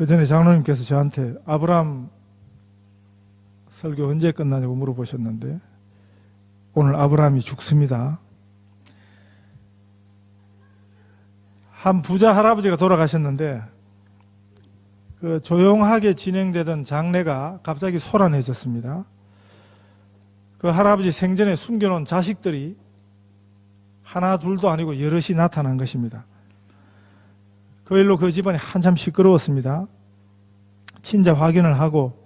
그 전에 장로님께서 저한테 아브라함 설교 언제 끝나냐고 물어보셨는데 오늘 아브라함이 죽습니다. 한 부자 할아버지가 돌아가셨는데 그 조용하게 진행되던 장례가 갑자기 소란해졌습니다. 그 할아버지 생전에 숨겨놓은 자식들이 하나 둘도 아니고 여럿이 나타난 것입니다. 그 일로 그 집안이 한참 시끄러웠습니다. 친자 확인을 하고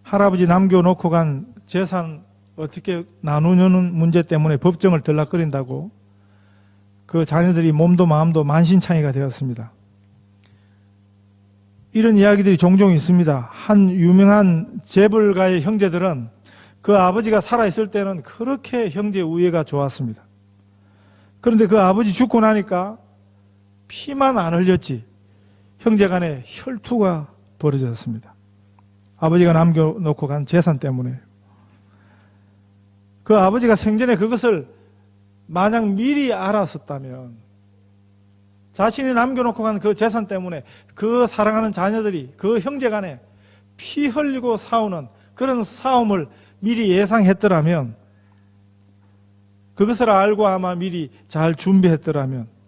할아버지 남겨놓고 간 재산 어떻게 나누냐는 문제 때문에 법정을 들락거린다고 그 자녀들이 몸도 마음도 만신창이가 되었습니다. 이런 이야기들이 종종 있습니다. 한 유명한 재벌가의 형제들은 그 아버지가 살아있을 때는 그렇게 형제 우애가 좋았습니다. 그런데 그 아버지 죽고 나니까 피만 안 흘렸지 형제 간에 혈투가 벌어졌습니다. 아버지가 남겨놓고 간 재산 때문에. 그 아버지가 생전에 그것을 만약 미리 알았었다면 자신이 남겨놓고 간 그 재산 때문에 그 사랑하는 자녀들이 그 형제 간에 피 흘리고 싸우는 그런 싸움을 미리 예상했더라면, 그것을 알고 아마 미리 잘 준비했더라면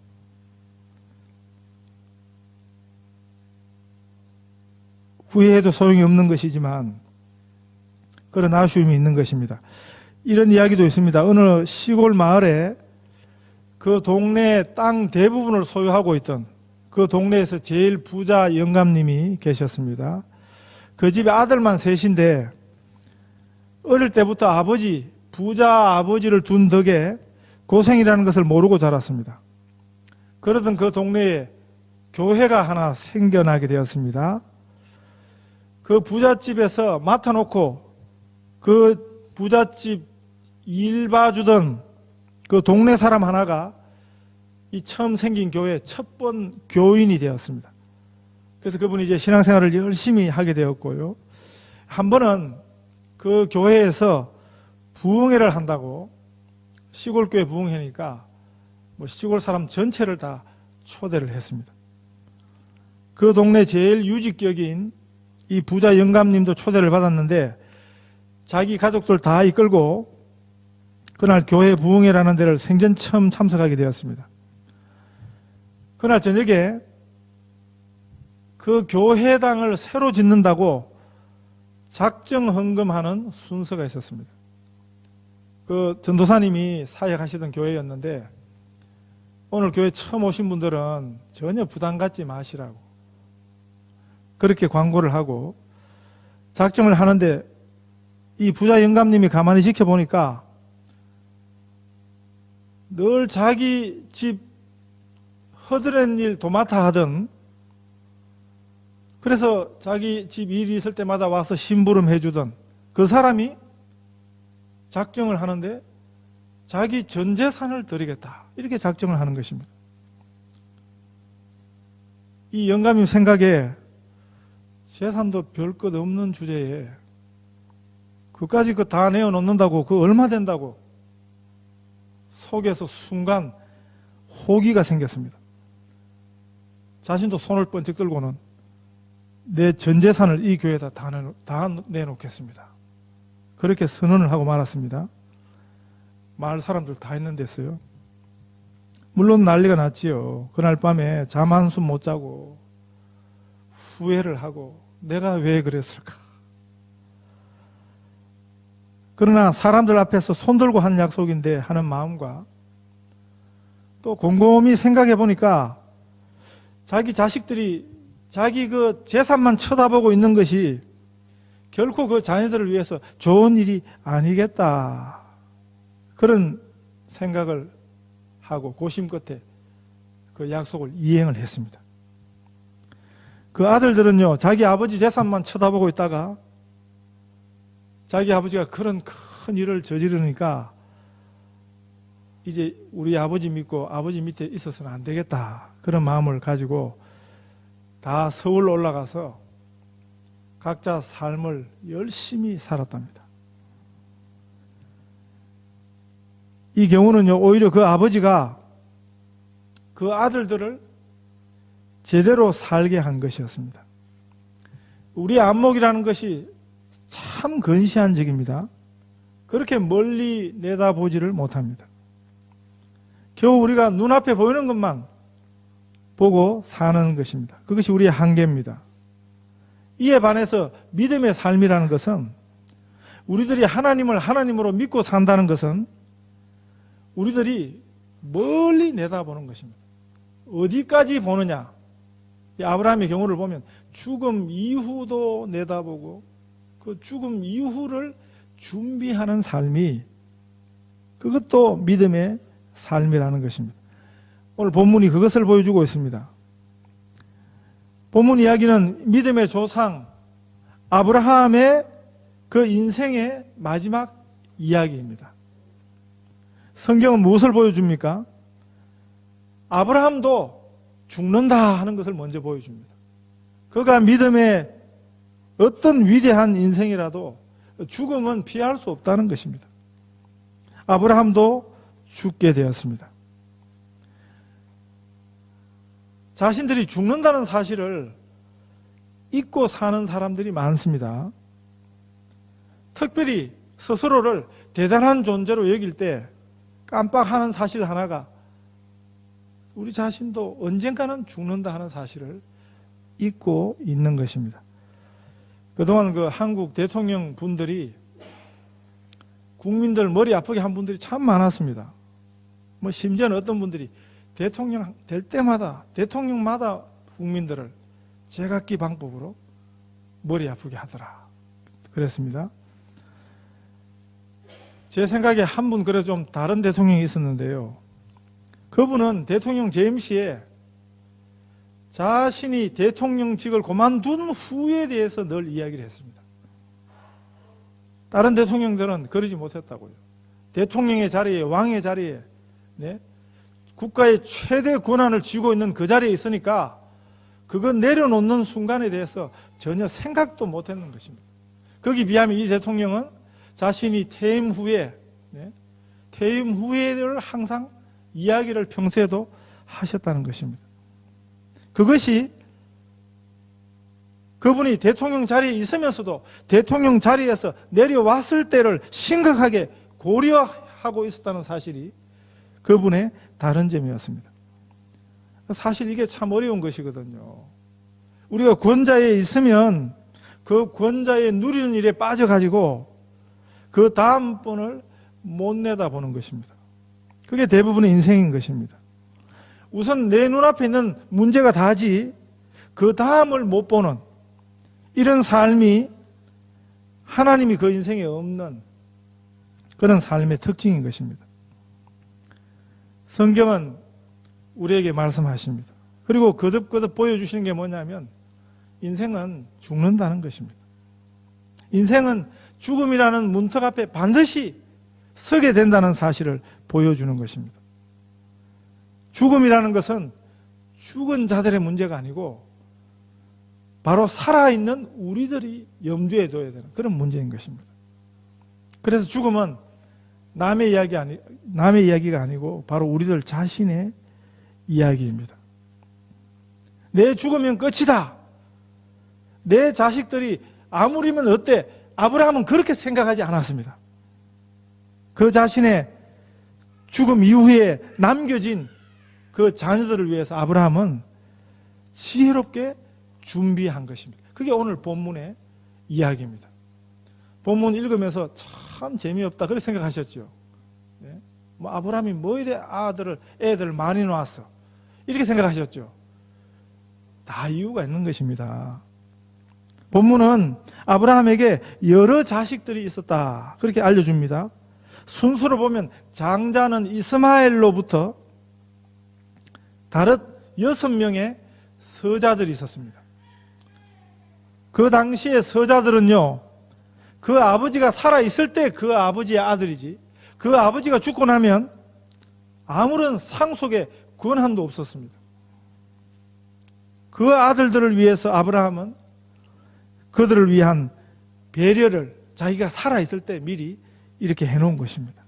후회해도 소용이 없는 것이지만 그런 아쉬움이 있는 것입니다. 이런 이야기도 있습니다. 어느 시골 마을에 그 동네 땅 대부분을 소유하고 있던 그 동네에서 제일 부자 영감님이 계셨습니다. 그 집에 아들만 셋인데 어릴 때부터 부자 아버지를 둔 덕에 고생이라는 것을 모르고 자랐습니다. 그러던 그 동네에 교회가 하나 생겨나게 되었습니다. 그 부잣집에서 맡아놓고 그 부잣집 일 봐주던 그 동네 사람 하나가 이 처음 생긴 교회의 첫 번 교인이 되었습니다. 그래서 그분이 이제 신앙생활을 열심히 하게 되었고요. 한 번은 그 교회에서 부흥회를 한다고, 시골교회 부흥회니까 뭐 시골 사람 전체를 다 초대를 했습니다. 그 동네 제일 유직격인 이 부자 영감님도 초대를 받았는데 자기 가족들 다 이끌고 그날 교회 부흥회라는 데를 생전 처음 참석하게 되었습니다. 그날 저녁에 그 교회당을 새로 짓는다고 작정 헌금하는 순서가 있었습니다. 그 전도사님이 사역하시던 교회였는데 오늘 교회 처음 오신 분들은 전혀 부담 갖지 마시라고 그렇게 광고를 하고 작정을 하는데 이 부자 영감님이 가만히 지켜보니까 늘 자기 집 허드렛 일 도맡아 하던, 그래서 자기 집 일이 있을 때마다 와서 심부름 해주던 그 사람이 작정을 하는데 자기 전 재산을 드리겠다 이렇게 작정을 하는 것입니다. 이 영감님 생각에 재산도 별 것 없는 주제에 그까지 그 다 내어놓는다고 그 얼마 된다고 속에서 순간 호기가 생겼습니다. 자신도 손을 번쩍 들고는 내 전 재산을 이 교회에다 다 내놓겠습니다. 그렇게 선언을 하고 말았습니다. 마을 사람들 다 했는데서요. 물론 난리가 났지요. 그날 밤에 잠 한숨 못 자고 후회를 하고 내가 왜 그랬을까. 그러나 사람들 앞에서 손들고 한 약속인데 하는 마음과 또 곰곰이 생각해 보니까 자기 자식들이 자기 그 재산만 쳐다보고 있는 것이 결코 그 자녀들을 위해서 좋은 일이 아니겠다. 그런 생각을 하고 고심 끝에 그 약속을 이행을 했습니다. 그 아들들은요, 자기 아버지 재산만 쳐다보고 있다가 자기 아버지가 그런 큰 일을 저지르니까 이제 우리 아버지 믿고 아버지 밑에 있어서는 안 되겠다. 그런 마음을 가지고 다 서울로 올라가서 각자 삶을 열심히 살았답니다. 이 경우는요, 오히려 그 아버지가 그 아들들을 제대로 살게 한 것이었습니다. 우리의 안목이라는 것이 참 근시안적입니다. 그렇게 멀리 내다보지를 못합니다. 겨우 우리가 눈앞에 보이는 것만 보고 사는 것입니다. 그것이 우리의 한계입니다. 이에 반해서 믿음의 삶이라는 것은, 우리들이 하나님을 하나님으로 믿고 산다는 것은 우리들이 멀리 내다보는 것입니다. 어디까지 보느냐? 아브라함의 경우를 보면 죽음 이후도 내다보고 그 죽음 이후를 준비하는 삶이, 그것도 믿음의 삶이라는 것입니다. 오늘 본문이 그것을 보여주고 있습니다. 본문 이야기는 믿음의 조상 아브라함의 그 인생의 마지막 이야기입니다. 성경은 무엇을 보여줍니까? 아브라함도 죽는다 하는 것을 먼저 보여줍니다. 그가 믿음의 어떤 위대한 인생이라도 죽음은 피할 수 없다는 것입니다. 아브라함도 죽게 되었습니다. 자신들이 죽는다는 사실을 잊고 사는 사람들이 많습니다. 특별히 스스로를 대단한 존재로 여길 때 깜빡하는 사실 하나가, 우리 자신도 언젠가는 죽는다 하는 사실을 잊고 있는 것입니다. 그동안 그 한국 대통령 분들이 국민들 머리 아프게 한 분들이 참 많았습니다. 뭐 심지어는 어떤 분들이 대통령 될 때마다, 대통령마다 국민들을 제각기 방법으로 머리 아프게 하더라 그랬습니다. 제 생각에 한 분 그래서 좀 다른 대통령이 있었는데요. 그분은 대통령 재임 시에 자신이 대통령직을 그만둔 후에 대해서 늘 이야기를 했습니다. 다른 대통령들은 그러지 못했다고요. 대통령의 자리에, 왕의 자리에, 네? 국가의 최대 권한을 쥐고 있는 그 자리에 있으니까 그거 내려놓는 순간에 대해서 전혀 생각도 못했는 것입니다. 거기 비하면 이 대통령은 자신이 퇴임 후에, 네? 퇴임 후에를 항상 이야기를 평소에도 하셨다는 것입니다. 그것이 그분이 대통령 자리에 있으면서도 대통령 자리에서 내려왔을 때를 심각하게 고려하고 있었다는 사실이 그분의 다른 점이었습니다. 사실 이게 참 어려운 것이거든요. 우리가 권자에 있으면 그 권자에 누리는 일에 빠져가지고 그 다음번을 못 내다보는 것입니다. 그게 대부분의 인생인 것입니다. 우선 내 눈앞에 있는 문제가 다지 그 다음을 못 보는 이런 삶이 하나님이 그 인생에 없는 그런 삶의 특징인 것입니다. 성경은 우리에게 말씀하십니다. 그리고 거듭거듭 보여주시는 게 뭐냐면 인생은 죽는다는 것입니다. 인생은 죽음이라는 문턱 앞에 반드시 서게 된다는 사실을 보여주는 것입니다. 죽음이라는 것은 죽은 자들의 문제가 아니고 바로 살아있는 우리들이 염두에 둬야 되는 그런 문제인 것입니다. 그래서 죽음은 남의 이야기가 아니고 바로 우리들 자신의 이야기입니다. 내 죽으면 끝이다. 내 자식들이 아무리면 어때? 아브라함은 그렇게 생각하지 않았습니다. 그 자신의 죽음 이후에 남겨진 그 자녀들을 위해서 아브라함은 지혜롭게 준비한 것입니다. 그게 오늘 본문의 이야기입니다. 본문 읽으면서 참 재미없다 그렇게 생각하셨죠. 네? 뭐 아브라함이 뭐 이래 애들 많이 낳았어 이렇게 생각하셨죠. 다 이유가 있는 것입니다. 본문은 아브라함에게 여러 자식들이 있었다 그렇게 알려줍니다. 순서로 보면 장자는 이스마엘로부터 다른 6명의 서자들이 있었습니다. 그 당시의 서자들은요, 그 아버지가 살아있을 때 그 아버지의 아들이지, 그 아버지가 죽고 나면 아무런 상속의 권한도 없었습니다. 그 아들들을 위해서 아브라함은 그들을 위한 배려를 자기가 살아있을 때 미리 이렇게 해놓은 것입니다.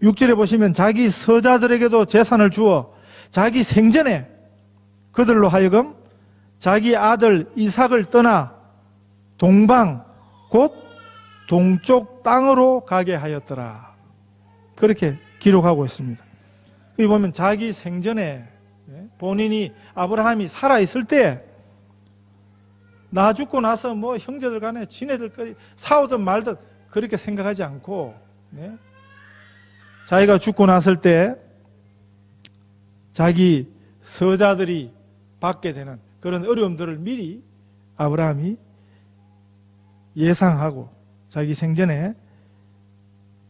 6절에 보시면 자기 서자들에게도 재산을 주어 자기 생전에 그들로 하여금 자기 아들 이삭을 떠나 동방 곧 동쪽 땅으로 가게 하였더라. 그렇게 기록하고 있습니다. 여기 보면 자기 생전에 본인이 아브라함이 살아있을 때 나 죽고 나서 뭐 형제들 간에 지네들까지 싸우든 말든 그렇게 생각하지 않고 자기가 죽고 났을 때 자기 서자들이 받게 되는 그런 어려움들을 미리 아브라함이 예상하고 자기 생전에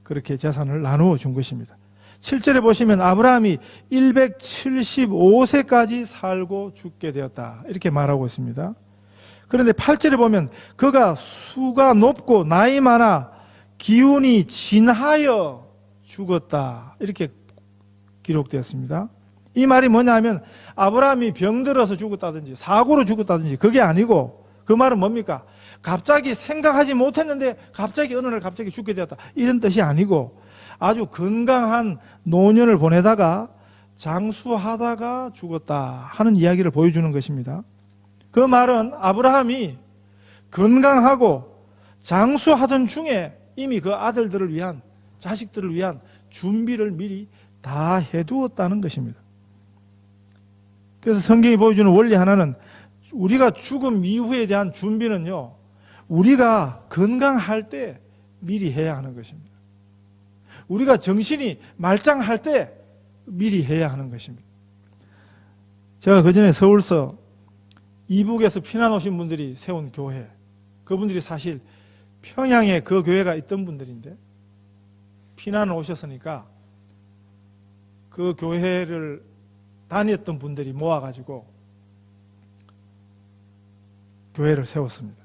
그렇게 재산을 나누어 준 것입니다. 7절에 보시면 아브라함이 175세까지 살고 죽게 되었다. 이렇게 말하고 있습니다. 그런데 8절에 보면 그가 수가 높고 나이 많아 기운이 진하여 죽었다. 이렇게 기록되었습니다. 이 말이 뭐냐면 아브라함이 병들어서 죽었다든지 사고로 죽었다든지 그게 아니고 그 말은 뭡니까? 갑자기 생각하지 못했는데 갑자기 어느 날 갑자기 죽게 되었다. 이런 뜻이 아니고 아주 건강한 노년을 보내다가 장수하다가 죽었다 하는 이야기를 보여주는 것입니다. 그 말은 아브라함이 건강하고 장수하던 중에 이미 그 아들들을 위한 자식들을 위한 준비를 미리 다 해두었다는 것입니다. 그래서 성경이 보여주는 원리 하나는 우리가 죽음 이후에 대한 준비는요, 우리가 건강할 때 미리 해야 하는 것입니다. 우리가 정신이 말짱할 때 미리 해야 하는 것입니다. 제가 그전에 서울서 이북에서 피난 오신 분들이 세운 교회, 그분들이 사실 평양에 그 교회가 있던 분들인데 피난을 오셨으니까 그 교회를 다녔던 분들이 모아가지고 교회를 세웠습니다.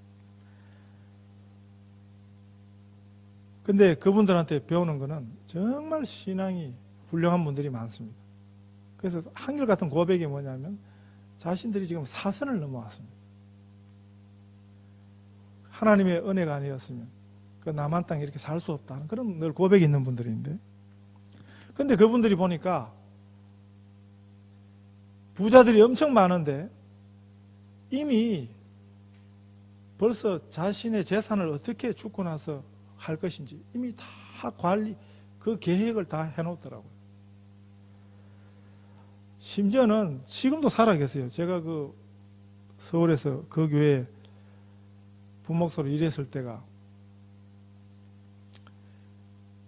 근데 그분들한테 배우는 거는 정말 신앙이 훌륭한 분들이 많습니다. 그래서 한결같은 고백이 뭐냐면 자신들이 지금 사선을 넘어왔습니다. 하나님의 은혜가 아니었으면 그 남한 땅에 이렇게 살 수 없다는 그런 늘 고백이 있는 분들인데, 근데 그분들이 보니까 부자들이 엄청 많은데 이미 벌써 자신의 재산을 어떻게 죽고 나서 할 것인지 이미 다 관리, 그 계획을 다 해놓더라고요. 심지어는 지금도 살아 계세요. 제가 그 서울에서 그 교회 부목소로 일했을 때가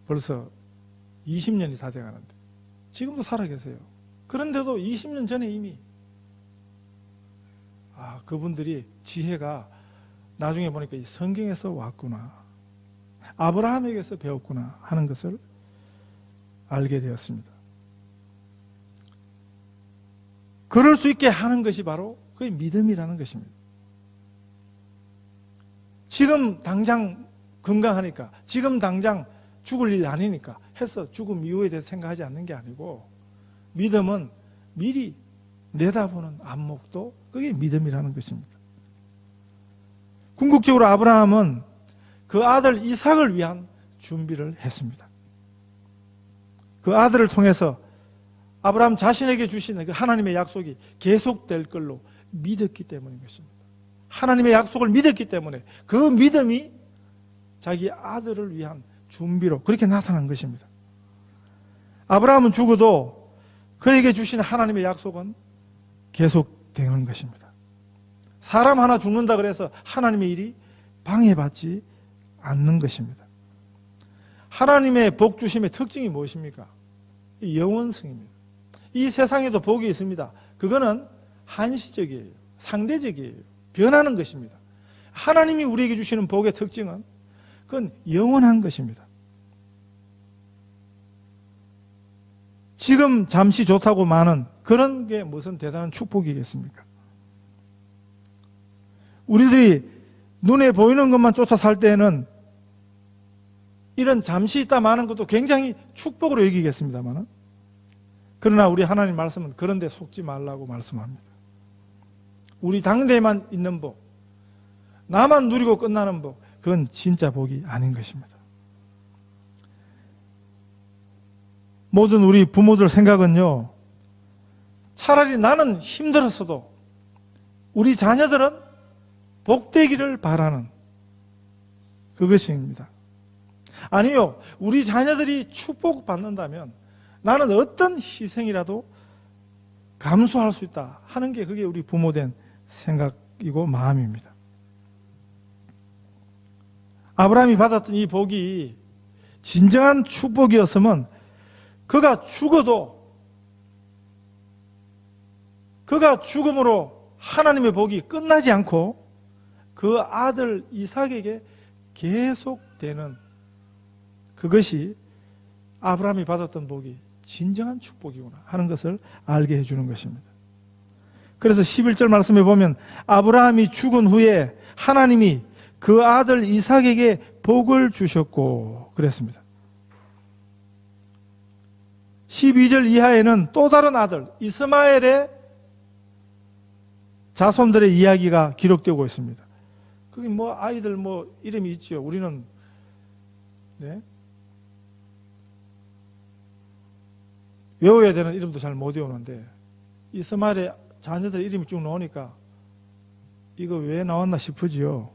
벌써 20년이 다 돼가는데 지금도 살아 계세요. 그런데도 20년 전에 이미 그분들이 지혜가 나중에 보니까 이 성경에서 왔구나, 아브라함에게서 배웠구나 하는 것을 알게 되었습니다. 그럴 수 있게 하는 것이 바로 그게 믿음이라는 것입니다. 지금 당장 건강하니까, 지금 당장 죽을 일 아니니까 해서 죽음 이후에 대해서 생각하지 않는 게 아니고, 믿음은 미리 내다보는 안목도 그게 믿음이라는 것입니다. 궁극적으로 아브라함은 그 아들 이삭을 위한 준비를 했습니다. 그 아들을 통해서 아브라함 자신에게 주신 그 하나님의 약속이 계속될 걸로 믿었기 때문인 것입니다. 하나님의 약속을 믿었기 때문에 그 믿음이 자기 아들을 위한 준비로 그렇게 나타난 것입니다. 아브라함은 죽어도 그에게 주신 하나님의 약속은 계속되는 것입니다. 사람 하나 죽는다 그래서 하나님의 일이 방해받지 않는 것입니다. 하나님의 복 주심의 특징이 무엇입니까? 영원성입니다. 이 세상에도 복이 있습니다. 그거는 한시적이에요. 상대적이에요. 변하는 것입니다. 하나님이 우리에게 주시는 복의 특징은 그건 영원한 것입니다. 지금 잠시 좋다고 많은 그런 게 무슨 대단한 축복이겠습니까? 우리들이 눈에 보이는 것만 쫓아 살 때에는 이런 잠시 있다 마는 것도 굉장히 축복으로 여기겠습니다만, 그러나 우리 하나님 말씀은 그런 데 속지 말라고 말씀합니다. 우리 당대에만 있는 복, 나만 누리고 끝나는 복, 그건 진짜 복이 아닌 것입니다. 모든 우리 부모들 생각은요, 차라리 나는 힘들었어도 우리 자녀들은 복되기를 바라는 그것입니다. 아니요, 우리 자녀들이 축복받는다면 나는 어떤 희생이라도 감수할 수 있다 하는 게 그게 우리 부모된 생각이고 마음입니다. 아브라함이 받았던 이 복이 진정한 축복이었으면 그가 죽음으로 하나님의 복이 끝나지 않고 그 아들 이삭에게 계속되는 그것이 아브라함이 받았던 복이 진정한 축복이구나 하는 것을 알게 해주는 것입니다. 그래서 11절 말씀에 보면 아브라함이 죽은 후에 하나님이 그 아들 이삭에게 복을 주셨고 그랬습니다. 12절 이하에는 또 다른 아들 이스마엘의 자손들의 이야기가 기록되고 있습니다. 그게 아이들 이름이 있지요. 우리는 외워야 되는 이름도 잘 못 외우는데 이스마엘의 자녀들 이름이 쭉 나오니까 이거 왜 나왔나 싶으지요.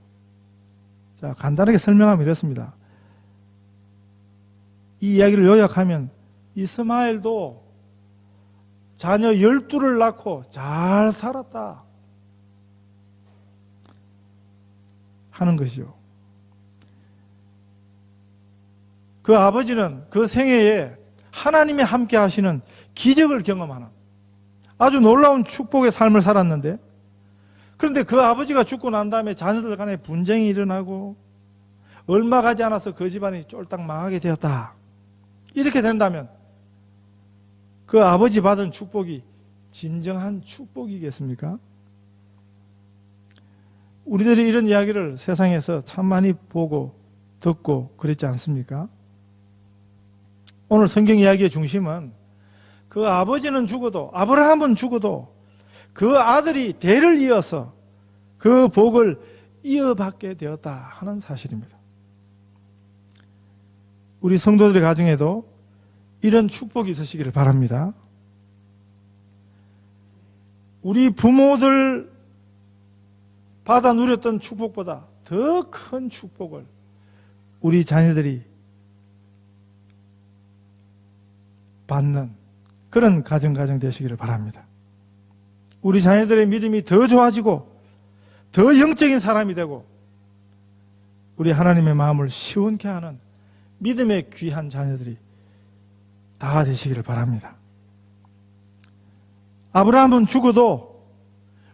자, 간단하게 설명하면 이렇습니다. 이 이야기를 요약하면 이스마엘도 자녀 12를 낳고 잘 살았다 하는 것이요. 그 아버지는 그 생애에 하나님이 함께 하시는 기적을 경험하는 아주 놀라운 축복의 삶을 살았는데, 그런데 그 아버지가 죽고 난 다음에 자녀들 간에 분쟁이 일어나고 얼마 가지 않아서 그 집안이 쫄딱 망하게 되었다. 이렇게 된다면 그 아버지 받은 축복이 진정한 축복이겠습니까? 우리들이 이런 이야기를 세상에서 참 많이 보고 듣고 그랬지 않습니까? 오늘 성경 이야기의 중심은 그 아버지는 죽어도, 아브라함은 죽어도 그 아들이 대를 이어서 그 복을 이어받게 되었다 하는 사실입니다. 우리 성도들의 가정에도 이런 축복이 있으시기를 바랍니다. 우리 부모들 받아 누렸던 축복보다 더 큰 축복을 우리 자녀들이 받는 그런 가정 되시기를 바랍니다. 우리 자녀들의 믿음이 더 좋아지고 더 영적인 사람이 되고 우리 하나님의 마음을 시원케 하는 믿음의 귀한 자녀들이 다 되시기를 바랍니다. 아브라함은 죽어도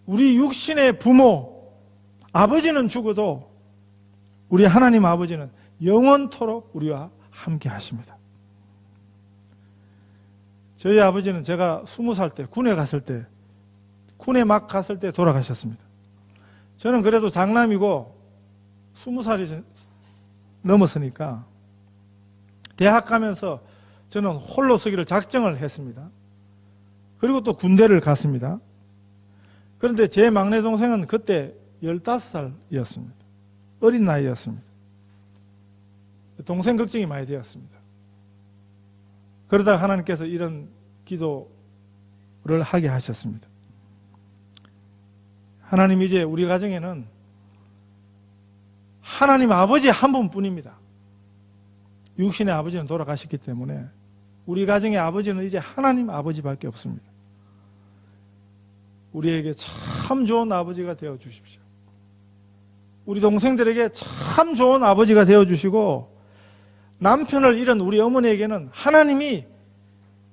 우리 육신의 부모 아버지는 죽어도 우리 하나님 아버지는 영원토록 우리와 함께 하십니다. 저희 아버지는 제가 20살 때 군에 막 갔을 때 돌아가셨습니다. 저는 그래도 장남이고 20살이 넘었으니까 대학 가면서 저는 홀로 서기를 작정을 했습니다. 그리고 또 군대를 갔습니다. 그런데 제 막내 동생은 그때 15살이었습니다. 어린 나이였습니다. 동생 걱정이 많이 되었습니다. 그러다가 하나님께서 이런 기도를 하게 하셨습니다. 하나님, 이제 우리 가정에는 하나님 아버지 한 분뿐입니다. 육신의 아버지는 돌아가셨기 때문에 우리 가정의 아버지는 이제 하나님 아버지밖에 없습니다. 우리에게 참 좋은 아버지가 되어 주십시오. 우리 동생들에게 참 좋은 아버지가 되어 주시고, 남편을 잃은 우리 어머니에게는 하나님이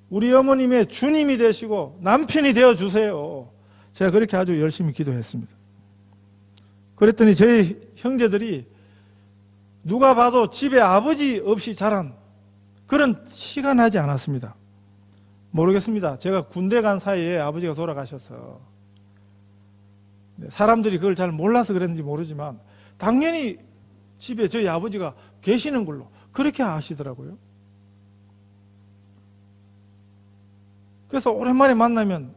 우리 어머님의 주님이 되시고 남편이 되어 주세요. 제가 그렇게 아주 열심히 기도했습니다. 그랬더니 저희 형제들이 누가 봐도 집에 아버지 없이 자란 그런 티가 나지 않았습니다. 모르겠습니다. 제가 군대 간 사이에 아버지가 돌아가셔서 사람들이 그걸 잘 몰라서 그랬는지 모르지만 당연히 집에 저희 아버지가 계시는 걸로 그렇게 아시더라고요. 그래서 오랜만에 만나면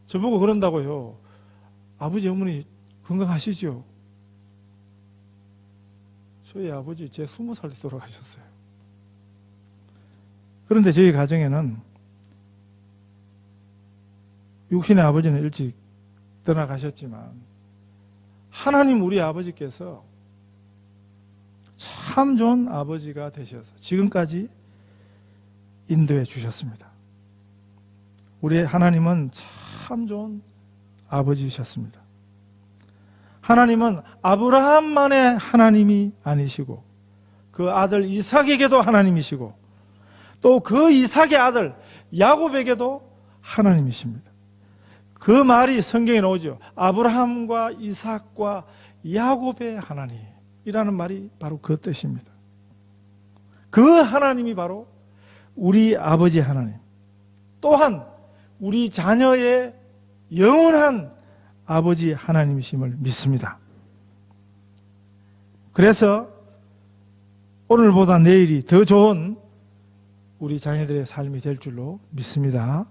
저보고 그런다고요. 아버지 어머니 건강하시죠? 저희 아버지 제 20살 때 돌아가셨어요. 그런데 저희 가정에는 육신의 아버지는 일찍 떠나가셨지만 하나님 우리 아버지께서 참 좋은 아버지가 되셔서 지금까지 인도해 주셨습니다. 우리 하나님은 참 좋은 아버지셨습니다. 하나님은 아브라함만의 하나님이 아니시고 그 아들 이삭에게도 하나님이시고 또 그 이삭의 아들 야곱에게도 하나님이십니다. 그 말이 성경에 나오죠. 아브라함과 이삭과 야곱의 하나님이라는 말이 바로 그 뜻입니다. 그 하나님이 바로 우리 아버지 하나님, 또한 우리 자녀의 영원한 아버지 하나님이심을 믿습니다. 그래서 오늘보다 내일이 더 좋은 우리 자녀들의 삶이 될 줄로 믿습니다.